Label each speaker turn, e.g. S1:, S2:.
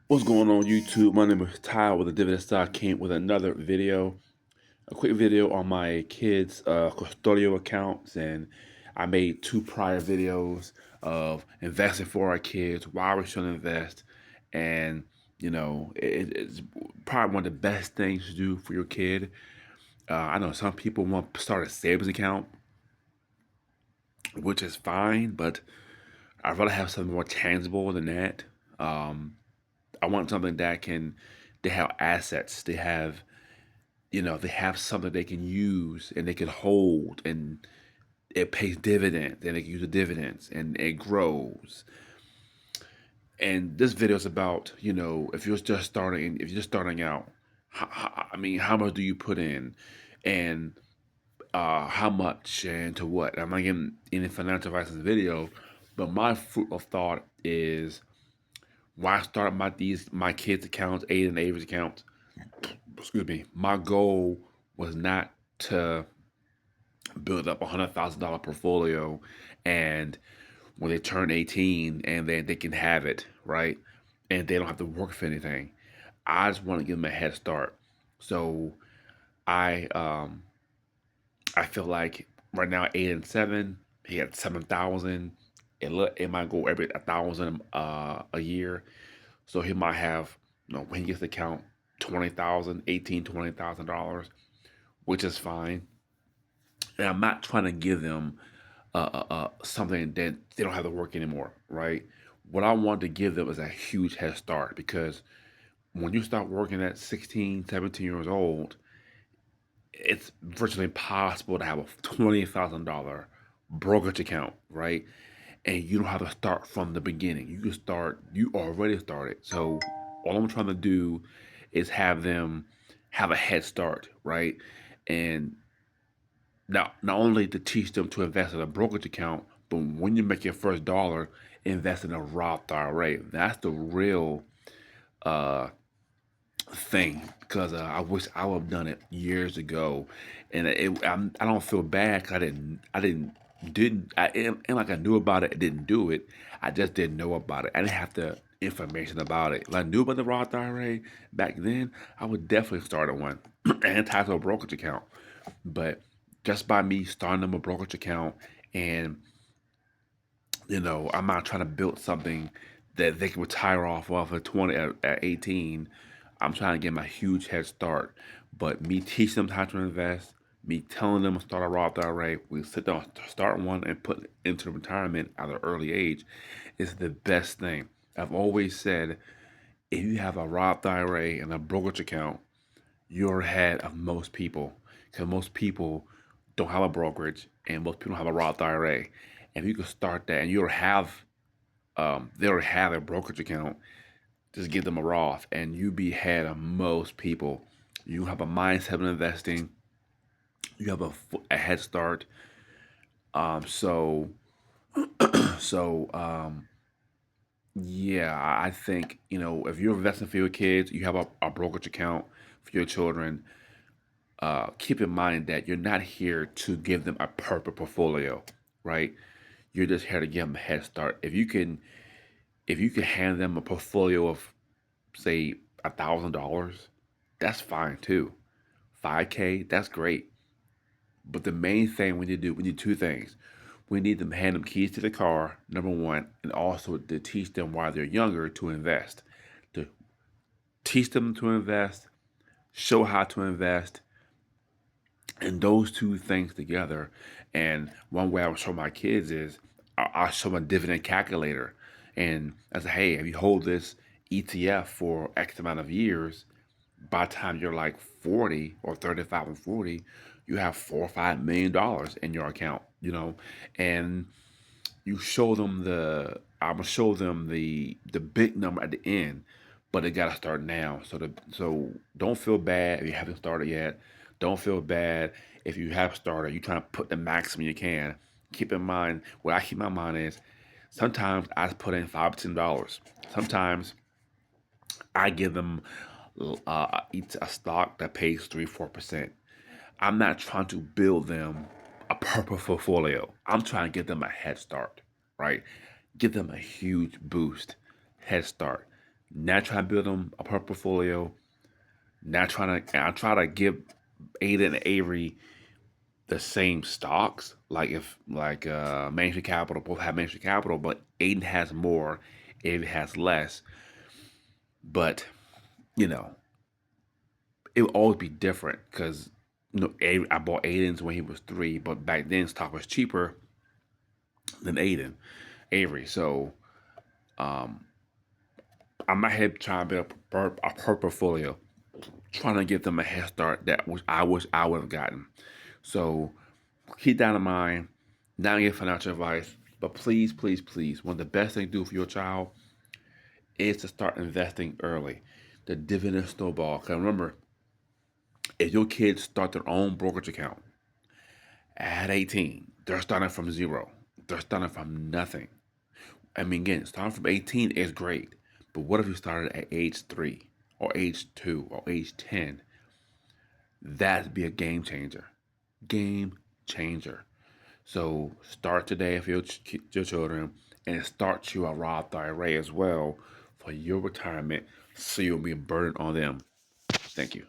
S1: What's going on YouTube? My name is Ty with the Dividend Stock. Came with another video, a quick video on my kids' custodial accounts, and I made two prior videos of investing for our kids, why we should invest, and it's probably one of the best things to do for your kid. I know some people want to start a savings account, which is fine, but I'd rather have something more tangible than that. Um, I want something they have assets, they have something they can use and they can hold, and it pays dividends, and they can use the dividends, and it grows. And this video is about, if you're just starting out, how much do you put in, and how much, and to what? I'm not getting any financial advice in this video, but my fruit of thought is why start my kids' accounts, Aiden and Avery's accounts. Excuse me. My goal was not to build up $100,000 portfolio, and when they turn 18 and then they can have it, right? And they don't have to work for anything. I just want to give them a head start. So I I feel like right now 8 and 7, he had 7,000. It might go every 1,000 a year. So he might have, when he gets to count 20,000, $20,000, which is fine. And I'm not trying to give them something that they don't have to work anymore, right? What I want to give them is a huge head start, because when you start working at 16, 17 years old, it's virtually impossible to have a $20,000 brokerage account, right? And you don't have to start from the beginning. You already started. So all I'm trying to do is have them have a head start, right? And not only to teach them to invest in a brokerage account, but when you make your first dollar, invest in a Roth IRA. That's the real uh, thing, because I wish I would have done it years ago, and I don't feel bad because and like I knew about it, I didn't do it. I just didn't know about it. I didn't have the information about it. If I knew about the Roth IRA back then, I would definitely start one and title a brokerage account. But just by me starting them a brokerage account, and I'm not trying to build something that they can retire off of at 20, at 18. I'm trying to give them a huge head start. But me teaching them how to invest, me telling them to start a Roth IRA, we sit down, start one, and put it into retirement at an early age is the best thing. I've always said, if you have a Roth IRA and a brokerage account, you're ahead of most people, because most people don't have a brokerage and most people don't have a Roth IRA. And if you could start that, and they already have a brokerage account, just give them a Roth, and you be ahead of most people. You have a mindset of investing. You have a head start. So so yeah, I think, if you're investing for your kids, you have a brokerage account for your children. Keep in mind that you're not here to give them a perfect portfolio, right? You're just here to give them a head start. If you can hand them a portfolio of, say, $1,000, that's fine too. 5K, that's great. But the main thing we need two things. We need them hand them keys to the car, number one, and also to teach them while they're younger to invest. To teach them to invest, show how to invest, and those two things together. And one way I would show my kids is I'll show them a dividend calculator. And I say, hey, if you hold this ETF for X amount of years, by the time you're like 40 or 35 and 40, you have $4 or $5 million in your account, and you show them I'm gonna show them the big number at the end, but they gotta start now. So don't feel bad if you haven't started yet. Don't feel bad if you have started. You trying to put the maximum you can. Keep in mind, what I keep in my mind is, sometimes I put in $5 to $10. Sometimes I give them a stock that pays 3-4%. I'm not trying to build them a purple portfolio. I'm trying to give them a head start, right? Give them a huge boost, head start. Not try to build them a portfolio. Not trying to. I try to give Aiden and Avery the same stocks. Like if Management Capital both have Management Capital, but Aiden has more, Avery has less. But you know, it will always be different because I bought Aiden's when he was 3, but back then stock was cheaper than Avery. So um, I'm out here trying to build a portfolio, trying to give them a head start that I wish I would have gotten. So keep that in mind. Not get financial advice, but please, please, please, one of the best things to do for your child is to start investing early. The dividend snowball. Because remember, if your kids start their own brokerage account at 18, they're starting from zero. They're starting from nothing. I mean, again, starting from 18 is great, but what if you started at age 3 or age 2 or age 10? That'd be a game changer. Game changer. So start today for your children and start you a Roth IRA as well for your retirement so you'll be a burden on them. Thank you.